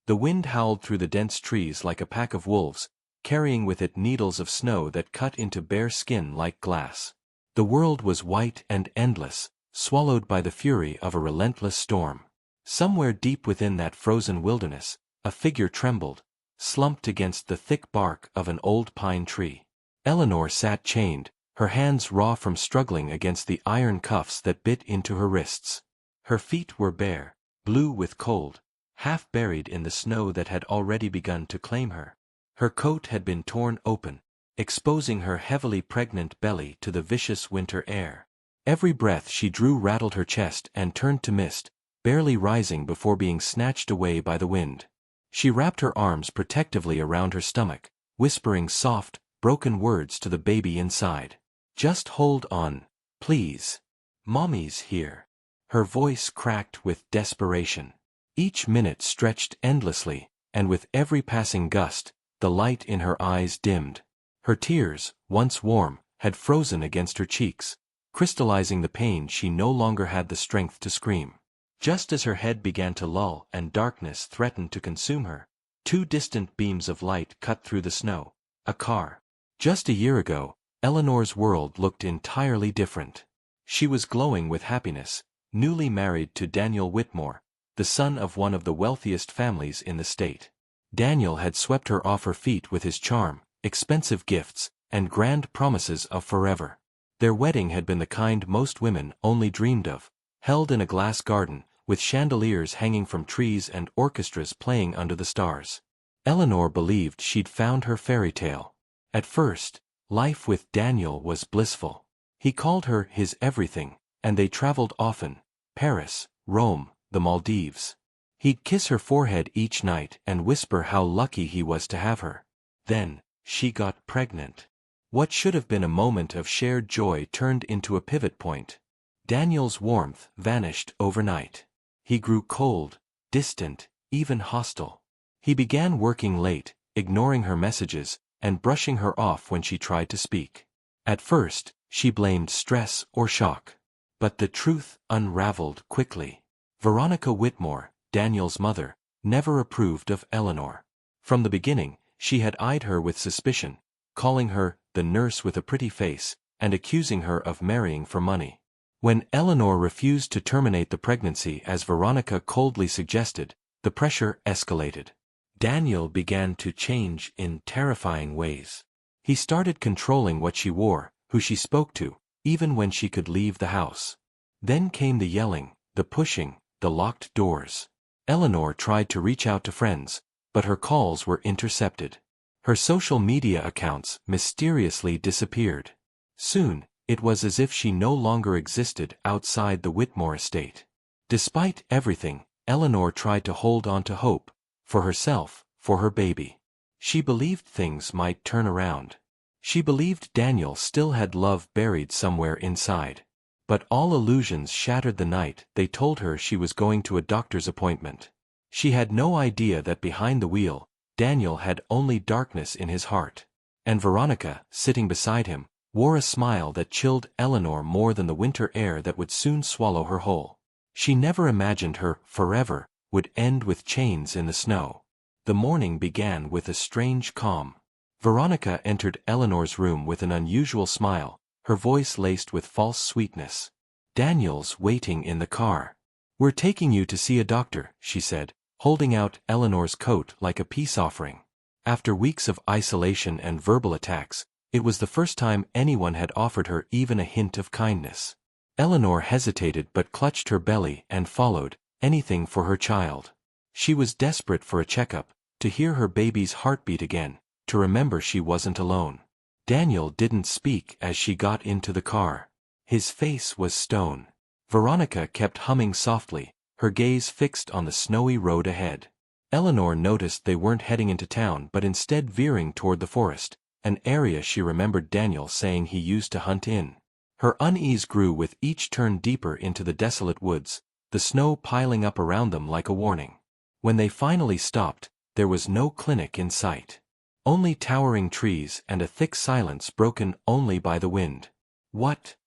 The wind howled through the dense trees like a pack of wolves, carrying with it needles of snow that cut into bare skin like glass. The world was white and endless, swallowed by the fury of a relentless storm. Somewhere deep within that frozen wilderness, a figure trembled, slumped against the thick bark of an old pine tree. Eleanor sat chained, her hands raw from struggling against the iron cuffs that bit into her wrists. Her feet were bare, blue with cold, half buried in the snow that had already begun to claim her. Her coat had been torn open, exposing her heavily pregnant belly to the vicious winter air. Every breath she drew rattled her chest and turned to mist, barely rising before being snatched away by the wind. She wrapped her arms protectively around her stomach, whispering soft, broken words to the baby inside. "Just hold on, please. Mommy's here." Her voice cracked with desperation. Each minute stretched endlessly, and with every passing gust, the light in her eyes dimmed. Her tears, once warm, had frozen against her cheeks, crystallizing the pain she no longer had the strength to scream. Just as her head began to lull and darkness threatened to consume her, two distant beams of light cut through the snow. A car. Just a year ago, Eleanor's world looked entirely different. She was glowing with happiness, newly married to Daniel Whitmore, the son of one of the wealthiest families in the state. Daniel had swept her off her feet with his charm, expensive gifts, and grand promises of forever. Their wedding had been the kind most women only dreamed of, held in a glass garden, with chandeliers hanging from trees and orchestras playing under the stars. Eleanor believed she'd found her fairy tale. At first, life with Daniel was blissful. He called her his everything, and they traveled often: Paris, Rome, the Maldives. He'd kiss her forehead each night and whisper how lucky he was to have her. Then, she got pregnant. What should have been a moment of shared joy turned into a pivot point. Daniel's warmth vanished overnight. He grew cold, distant, even hostile. He began working late, ignoring her messages, and brushing her off when she tried to speak. At first, she blamed stress or shock. But the truth unraveled quickly. Veronica Whitmore, Daniel's mother, never approved of Eleanor. From the beginning, she had eyed her with suspicion, calling her the nurse with a pretty face, and accusing her of marrying for money. When Eleanor refused to terminate the pregnancy as Veronica coldly suggested, the pressure escalated. Daniel began to change in terrifying ways. He started controlling what she wore, who she spoke to, even when she could leave the house. Then came the yelling, the pushing, the locked doors. Eleanor tried to reach out to friends, but her calls were intercepted. Her social media accounts mysteriously disappeared. Soon, it was as if she no longer existed outside the Whitmore estate. Despite everything, Eleanor tried to hold on to hope, for herself, for her baby. She believed things might turn around. She believed Daniel still had love buried somewhere inside. But all illusions shattered the night they told her she was going to a doctor's appointment. She had no idea that behind the wheel, Daniel had only darkness in his heart. And Veronica, sitting beside him, wore a smile that chilled Eleanor more than the winter air that would soon swallow her whole. She never imagined her forever would end with chains in the snow. The morning began with a strange calm. Veronica entered Eleanor's room with an unusual smile, her voice laced with false sweetness. "Daniel's waiting in the car. We're taking you to see a doctor," she said, holding out Eleanor's coat like a peace offering. After weeks of isolation and verbal attacks, it was the first time anyone had offered her even a hint of kindness. Eleanor hesitated but clutched her belly and followed, anything for her child. She was desperate for a checkup, to hear her baby's heartbeat again, to remember she wasn't alone. Daniel didn't speak as she got into the car. His face was stone. Veronica kept humming softly, her gaze fixed on the snowy road ahead. Eleanor noticed they weren't heading into town but instead veering toward the forest, an area she remembered Daniel saying he used to hunt in. Her unease grew with each turn deeper into the desolate woods, the snow piling up around them like a warning. When they finally stopped, there was no clinic in sight. Only towering trees and a thick silence broken only by the wind. What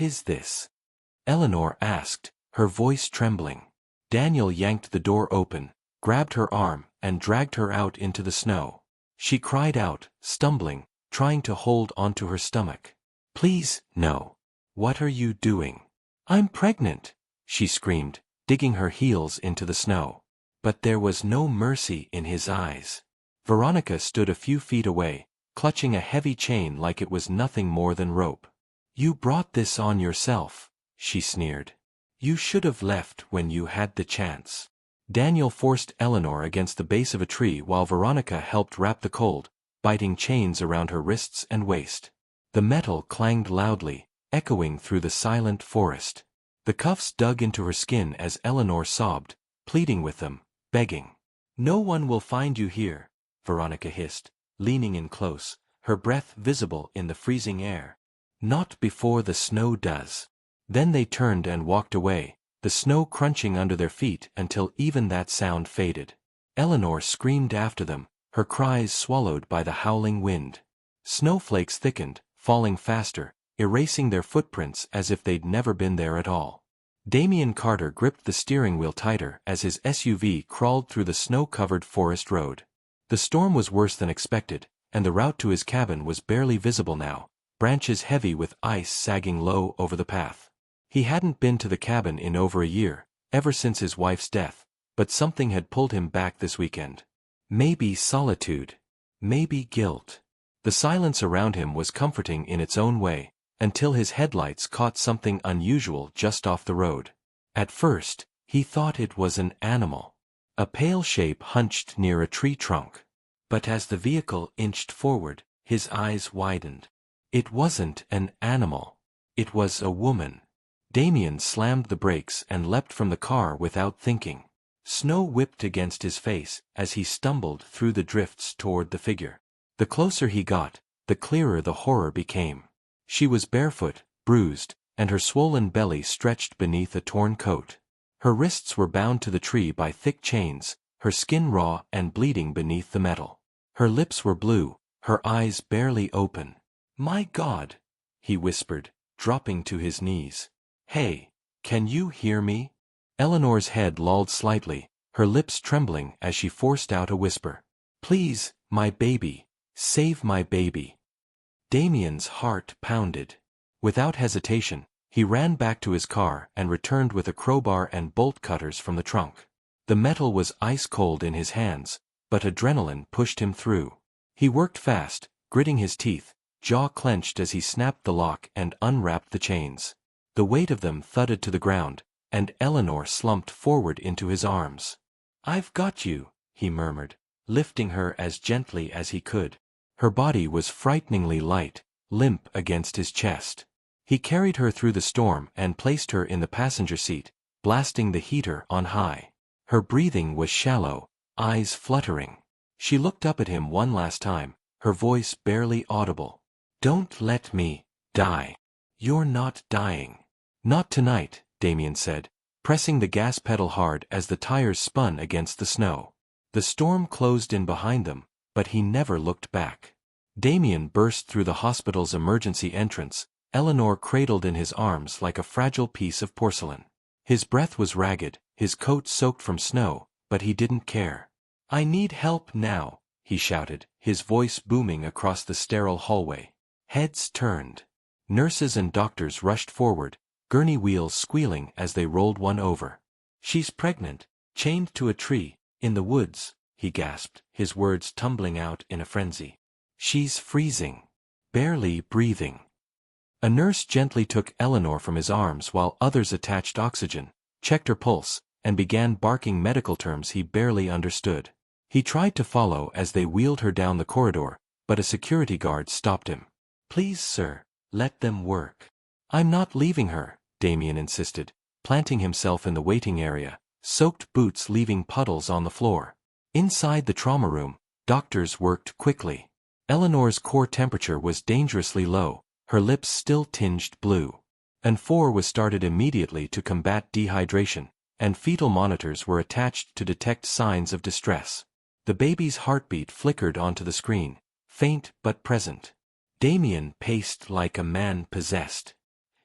is this?" Eleanor asked, her voice trembling. Daniel yanked the door open, grabbed her arm, and dragged her out into the snow. She cried out, stumbling, trying to hold onto her stomach. "Please, no. What are you doing?" "I'm pregnant," she screamed, digging her heels into the snow. But there was no mercy in his eyes. Veronica stood a few feet away, clutching a heavy chain like it was nothing more than rope. "You brought this on yourself," she sneered. "You should have left when you had the chance." Daniel forced Eleanor against the base of a tree while Veronica helped wrap the cold, biting chains around her wrists and waist. The metal clanged loudly, echoing through the silent forest. The cuffs dug into her skin as Eleanor sobbed, pleading with them, begging. "No one will find you here," Veronica hissed, leaning in close, her breath visible in the freezing air. "Not before the snow does." Then they turned and walked away, the snow crunching under their feet until even that sound faded. Eleanor screamed after them, her cries swallowed by the howling wind. Snowflakes thickened, falling faster, erasing their footprints as if they'd never been there at all. Damian Carter gripped the steering wheel tighter as his SUV crawled through the snow-covered forest road. The storm was worse than expected, and the route to his cabin was barely visible now, branches heavy with ice sagging low over the path. He hadn't been to the cabin in over a year, ever since his wife's death, but something had pulled him back this weekend. Maybe solitude. Maybe guilt. The silence around him was comforting in its own way, until his headlights caught something unusual just off the road. At first, he thought it was an animal. A pale shape hunched near a tree trunk. But as the vehicle inched forward, his eyes widened. It wasn't an animal. It was a woman. Damian slammed the brakes and leapt from the car without thinking. Snow whipped against his face as he stumbled through the drifts toward the figure. The closer he got, the clearer the horror became. She was barefoot, bruised, and her swollen belly stretched beneath a torn coat. Her wrists were bound to the tree by thick chains, her skin raw and bleeding beneath the metal. Her lips were blue, her eyes barely open. "My God," he whispered, dropping to his knees. "Hey, can you hear me?" Eleanor's head lolled slightly, her lips trembling as she forced out a whisper. "Please, my baby, save my baby." Damian's heart pounded. Without hesitation, he ran back to his car and returned with a crowbar and bolt cutters from the trunk. The metal was ice cold in his hands, but adrenaline pushed him through. He worked fast, gritting his teeth, jaw clenched as he snapped the lock and unwrapped the chains. The weight of them thudded to the ground, and Eleanor slumped forward into his arms. "I've got you," he murmured, lifting her as gently as he could. Her body was frighteningly light, limp against his chest. He carried her through the storm and placed her in the passenger seat, blasting the heater on high. Her breathing was shallow, eyes fluttering. She looked up at him one last time, her voice barely audible. "Don't let me die." "You're not dying." "Not tonight," Damian said, pressing the gas pedal hard as the tires spun against the snow. The storm closed in behind them, but he never looked back. Damian burst through the hospital's emergency entrance, Eleanor cradled in his arms like a fragile piece of porcelain. His breath was ragged, his coat soaked from snow, but he didn't care. "I need help now," he shouted, his voice booming across the sterile hallway. Heads turned. Nurses and doctors rushed forward, gurney wheels squealing as they rolled one over. "She's pregnant, chained to a tree, in the woods," he gasped, his words tumbling out in a frenzy. "She's freezing. Barely breathing." A nurse gently took Eleanor from his arms while others attached oxygen, checked her pulse, and began barking medical terms he barely understood. He tried to follow as they wheeled her down the corridor, but a security guard stopped him. "Please, sir, let them work." "I'm not leaving her," Damian insisted, planting himself in the waiting area, soaked boots leaving puddles on the floor. Inside the trauma room, doctors worked quickly. Eleanor's core temperature was dangerously low, her lips still tinged blue. An 4 was started immediately to combat dehydration, and fetal monitors were attached to detect signs of distress. The baby's heartbeat flickered onto the screen, faint but present. Damian paced like a man possessed.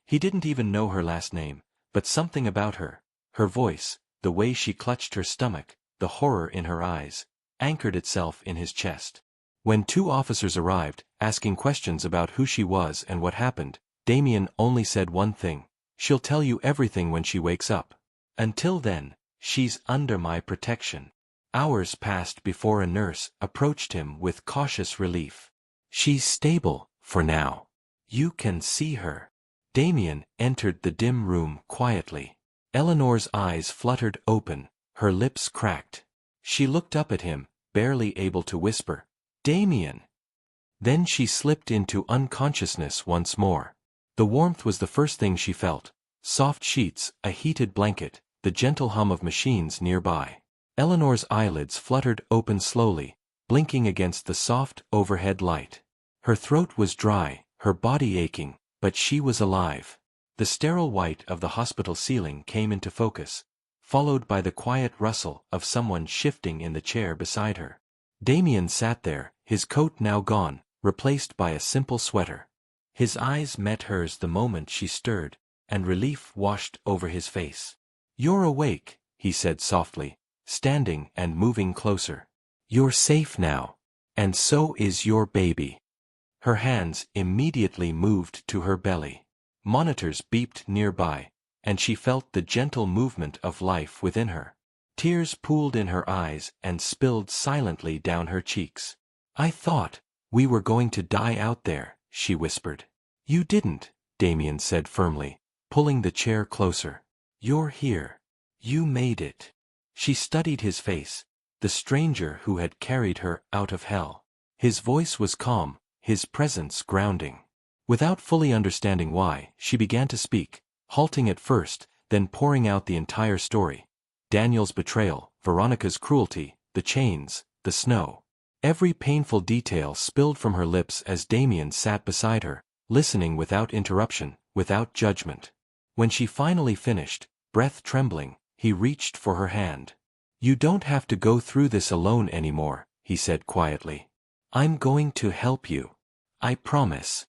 He didn't even know her last name, but something about her, her voice, the way she clutched her stomach, the horror in her eyes, anchored itself in his chest. When 2 officers arrived, asking questions about who she was and what happened, Damien only said one thing: "She'll tell you everything when she wakes up. Until then, she's under my protection." Hours passed before a nurse approached him with cautious relief. "She's stable, for now. You can see her." Damien entered the dim room quietly. Eleanor's eyes fluttered open, her lips cracked. She looked up at him, barely able to whisper, "Damien." Then she slipped into unconsciousness once more. The warmth was the first thing she felt: soft sheets, a heated blanket, the gentle hum of machines nearby. Eleanor's eyelids fluttered open slowly, blinking against the soft overhead light. Her throat was dry, her body aching, but she was alive. The sterile white of the hospital ceiling came into focus, followed by the quiet rustle of someone shifting in the chair beside her. Damien sat there, his coat now gone, replaced by a simple sweater. His eyes met hers the moment she stirred, and relief washed over his face. "You're awake," he said softly, standing and moving closer. "You're safe now. And so is your baby." Her hands immediately moved to her belly. Monitors beeped nearby, and she felt the gentle movement of life within her. Tears pooled in her eyes and spilled silently down her cheeks. "I thought we were going to die out there," she whispered. "You didn't," Damien said firmly, pulling the chair closer. "You're here. You made it." She studied his face, the stranger who had carried her out of hell. His voice was calm, his presence grounding. Without fully understanding why, she began to speak, halting at first, then pouring out the entire story. Daniel's betrayal, Veronica's cruelty, the chains, the snow. Every painful detail spilled from her lips as Damien sat beside her, listening without interruption, without judgment. When she finally finished, breath trembling, he reached for her hand. "You don't have to go through this alone anymore," he said quietly. "I'm going to help you. I promise."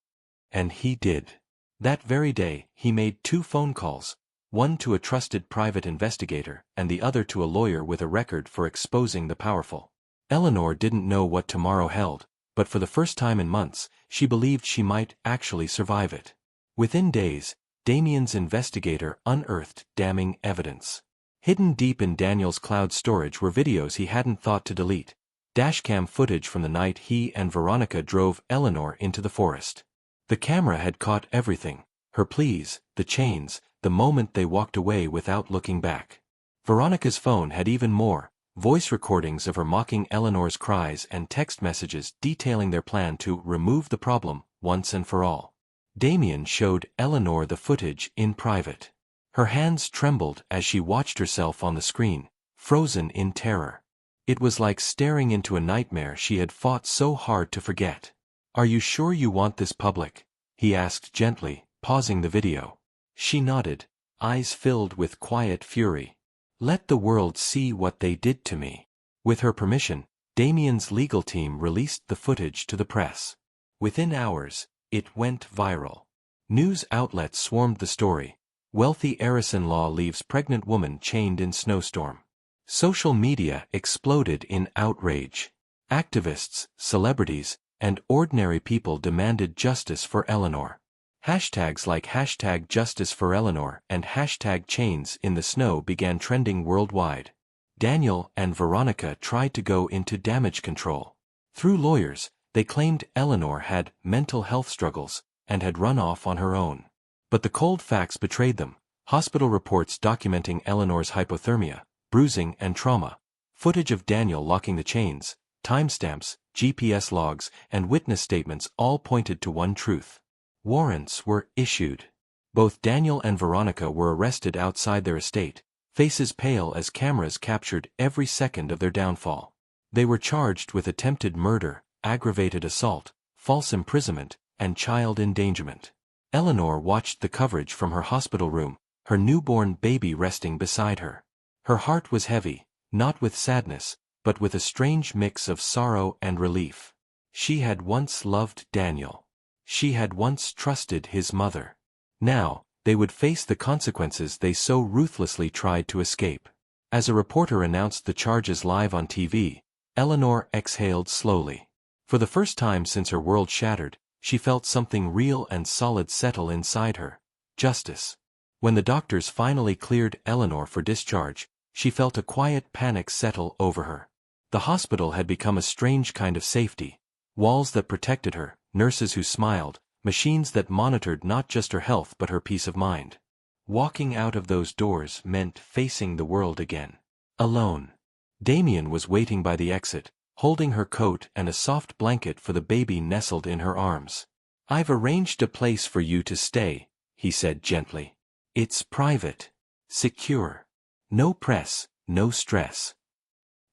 And he did. That very day, he made 2 phone calls, one to a trusted private investigator and the other to a lawyer with a record for exposing the powerful. Eleanor didn't know what tomorrow held, but for the first time in months, she believed she might actually survive it. Within days, Damien's investigator unearthed damning evidence. Hidden deep in Daniel's cloud storage were videos he hadn't thought to delete. Dashcam footage from the night he and Veronica drove Eleanor into the forest. The camera had caught everything: her pleas, the chains, the moment they walked away without looking back. Veronica's phone had even more: voice recordings of her mocking Eleanor's cries and text messages detailing their plan to remove the problem once and for all. Damien showed Eleanor the footage in private. Her hands trembled as she watched herself on the screen, frozen in terror. It was like staring into a nightmare she had fought so hard to forget. "Are you sure you want this public?" he asked gently, pausing the video. She nodded, eyes filled with quiet fury. "Let the world see what they did to me." With her permission, Damien's legal team released the footage to the press. Within hours, it went viral. News outlets swarmed the story. Wealthy heiress-in-law leaves pregnant woman chained in snowstorm. Social media exploded in outrage. Activists, celebrities, and ordinary people demanded justice for Eleanor. Hashtags like #JusticeForEleanor and #ChainsInTheSnow began trending worldwide. Daniel and Veronica tried to go into damage control. Through lawyers, they claimed Eleanor had mental health struggles and had run off on her own. But the cold facts betrayed them: hospital reports documenting Eleanor's hypothermia, bruising and trauma, footage of Daniel locking the chains, timestamps, GPS logs, and witness statements all pointed to one truth. Warrants were issued. Both Daniel and Veronica were arrested outside their estate, faces pale as cameras captured every second of their downfall. They were charged with attempted murder, aggravated assault, false imprisonment, and child endangerment. Eleanor watched the coverage from her hospital room, her newborn baby resting beside her. Her heart was heavy, not with sadness, but with a strange mix of sorrow and relief. She had once loved Daniel. She had once trusted his mother. Now, they would face the consequences they so ruthlessly tried to escape. As a reporter announced the charges live on TV, Eleanor exhaled slowly. For the first time since her world shattered, she felt something real and solid settle inside her. Justice. When the doctors finally cleared Eleanor for discharge, she felt a quiet panic settle over her. The hospital had become a strange kind of safety. Walls that protected her, nurses who smiled, machines that monitored not just her health but her peace of mind. Walking out of those doors meant facing the world again. Alone. Damien was waiting by the exit, holding her coat and a soft blanket for the baby nestled in her arms. "I've arranged a place for you to stay," he said gently. "It's private. Secure. No press, no stress."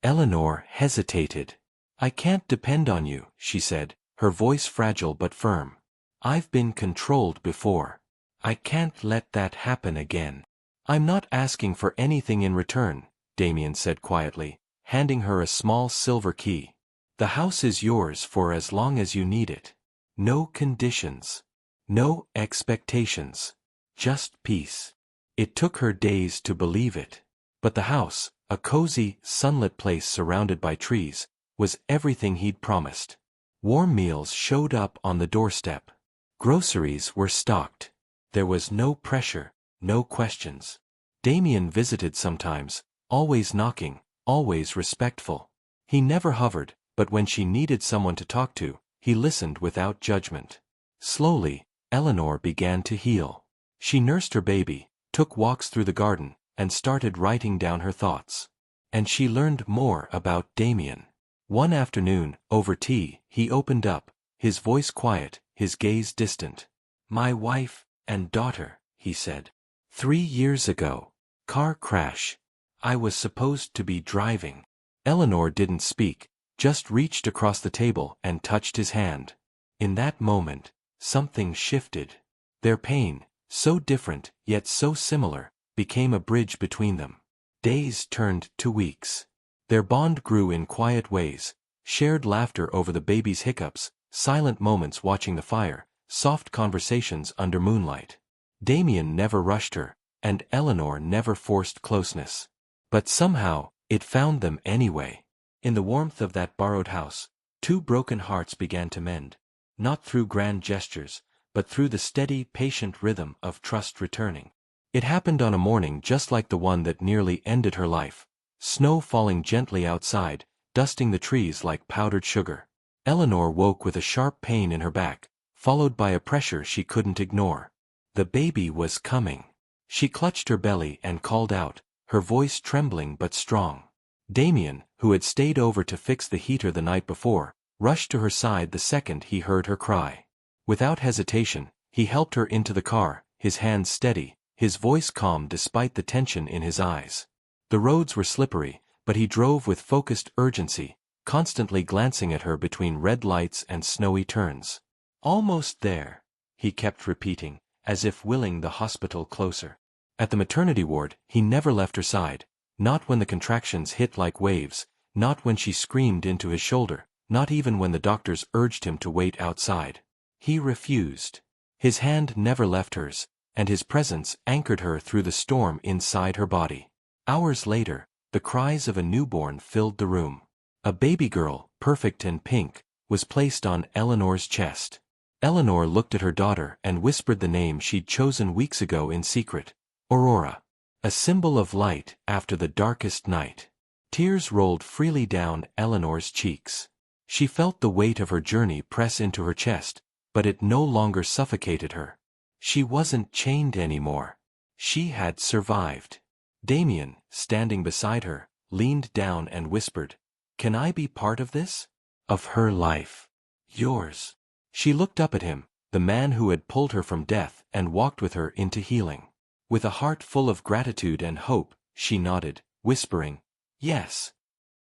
Eleanor hesitated. "I can't depend on you," she said, her voice fragile but firm. "I've been controlled before. I can't let that happen again." "I'm not asking for anything in return," Damien said quietly, handing her a small silver key. "The house is yours for as long as you need it. No conditions. No expectations. Just peace." It took her days to believe it. But the house, a cozy, sunlit place surrounded by trees, was everything he'd promised. Warm meals showed up on the doorstep. Groceries were stocked. There was no pressure, no questions. Damien visited sometimes, always knocking, always respectful. He never hovered, but when she needed someone to talk to, he listened without judgment. Slowly, Eleanor began to heal. She nursed her baby, took walks through the garden, and started writing down her thoughts. And she learned more about Damien. One afternoon, over tea, he opened up, his voice quiet, his gaze distant. "My wife and daughter," he said. 3 years ago. Car crash. I was supposed to be driving." Eleanor didn't speak, just reached across the table and touched his hand. In that moment, something shifted. Their pain, so different, yet so similar, became a bridge between them. Days turned to weeks. Their bond grew in quiet ways, shared laughter over the baby's hiccups, silent moments watching the fire, soft conversations under moonlight. Damien never rushed her, and Eleanor never forced closeness. But somehow, it found them anyway. In the warmth of that borrowed house, 2 broken hearts began to mend, not through grand gestures, but through the steady, patient rhythm of trust returning. It happened on a morning just like the one that nearly ended her life. Snow falling gently outside, dusting the trees like powdered sugar. Eleanor woke with a sharp pain in her back, followed by a pressure she couldn't ignore. The baby was coming. She clutched her belly and called out, her voice trembling but strong. Damien, who had stayed over to fix the heater the night before, rushed to her side the second he heard her cry. Without hesitation, he helped her into the car, his hands steady, his voice calm despite the tension in his eyes. The roads were slippery, but he drove with focused urgency, constantly glancing at her between red lights and snowy turns. "Almost there," he kept repeating, as if willing the hospital closer. At the maternity ward, he never left her side, not when the contractions hit like waves, not when she screamed into his shoulder, not even when the doctors urged him to wait outside. He refused. His hand never left hers, and his presence anchored her through the storm inside her body. Hours later, the cries of a newborn filled the room. A baby girl, perfect and pink, was placed on Eleanor's chest. Eleanor looked at her daughter and whispered the name she'd chosen weeks ago in secret, Aurora. A symbol of light after the darkest night. Tears rolled freely down Eleanor's cheeks. She felt the weight of her journey press into her chest, but it no longer suffocated her. She wasn't chained anymore. She had survived. Damien, standing beside her, leaned down and whispered, "Can I be part of this? Of her life. Yours." She looked up at him, the man who had pulled her from death and walked with her into healing. With a heart full of gratitude and hope, she nodded, whispering, "Yes."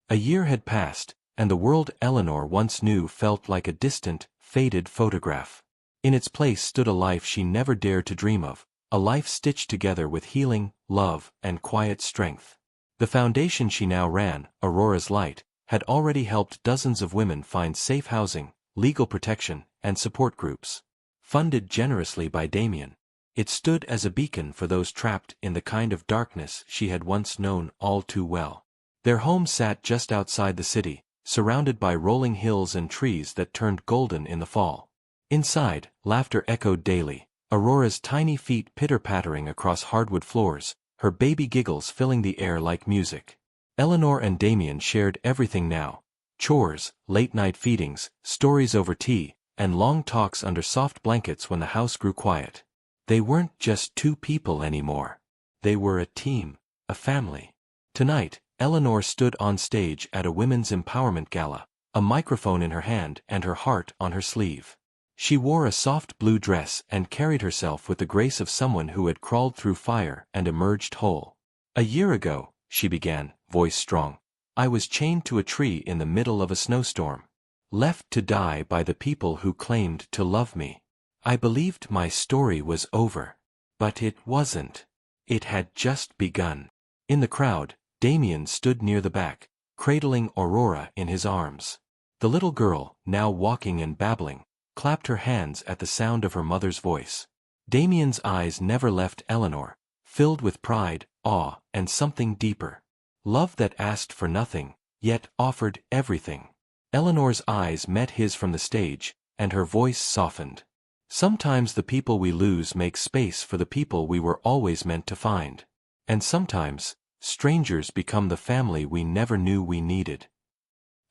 A year had passed, and the world Eleanor once knew felt like a distant, faded photograph. In its place stood a life she never dared to dream of, a life stitched together with healing, love, and quiet strength. The foundation she now ran, Aurora's Light, had already helped dozens of women find safe housing, legal protection, and support groups. Funded generously by Damien, It stood as a beacon for those trapped in the kind of darkness she had once known all too well. Their home sat just outside the city, surrounded by rolling hills and trees that turned golden in the fall. Inside, laughter echoed daily, Aurora's tiny feet pitter-pattering across hardwood floors, her baby giggles filling the air like music. Eleanor and Damien shared everything now: chores, late-night feedings, stories over tea, and long talks under soft blankets when the house grew quiet. They weren't just two people anymore. They were a team, a family. Tonight, Eleanor stood on stage at a women's empowerment gala, a microphone in her hand and her heart on her sleeve. She wore a soft blue dress and carried herself with the grace of someone who had crawled through fire and emerged whole. "A year ago," she began, voice strong, "I was chained to a tree in the middle of a snowstorm. Left to die by the people who claimed to love me. I believed my story was over. But it wasn't. It had just begun." In the crowd, Damien stood near the back, cradling Aurora in his arms. The little girl, now walking and babbling, clapped her hands at the sound of her mother's voice. Damien's eyes never left Eleanor, filled with pride, awe, and something deeper. Love that asked for nothing, yet offered everything. Eleanor's eyes met his from the stage, and her voice softened. "Sometimes the people we lose make space for the people we were always meant to find. And sometimes, strangers become the family we never knew we needed."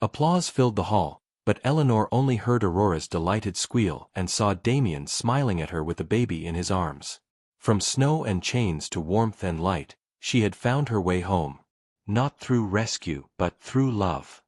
Applause filled the hall, but Eleanor only heard Aurora's delighted squeal and saw Damien smiling at her with the baby in his arms. From snow and chains to warmth and light, she had found her way home. Not through rescue but through love.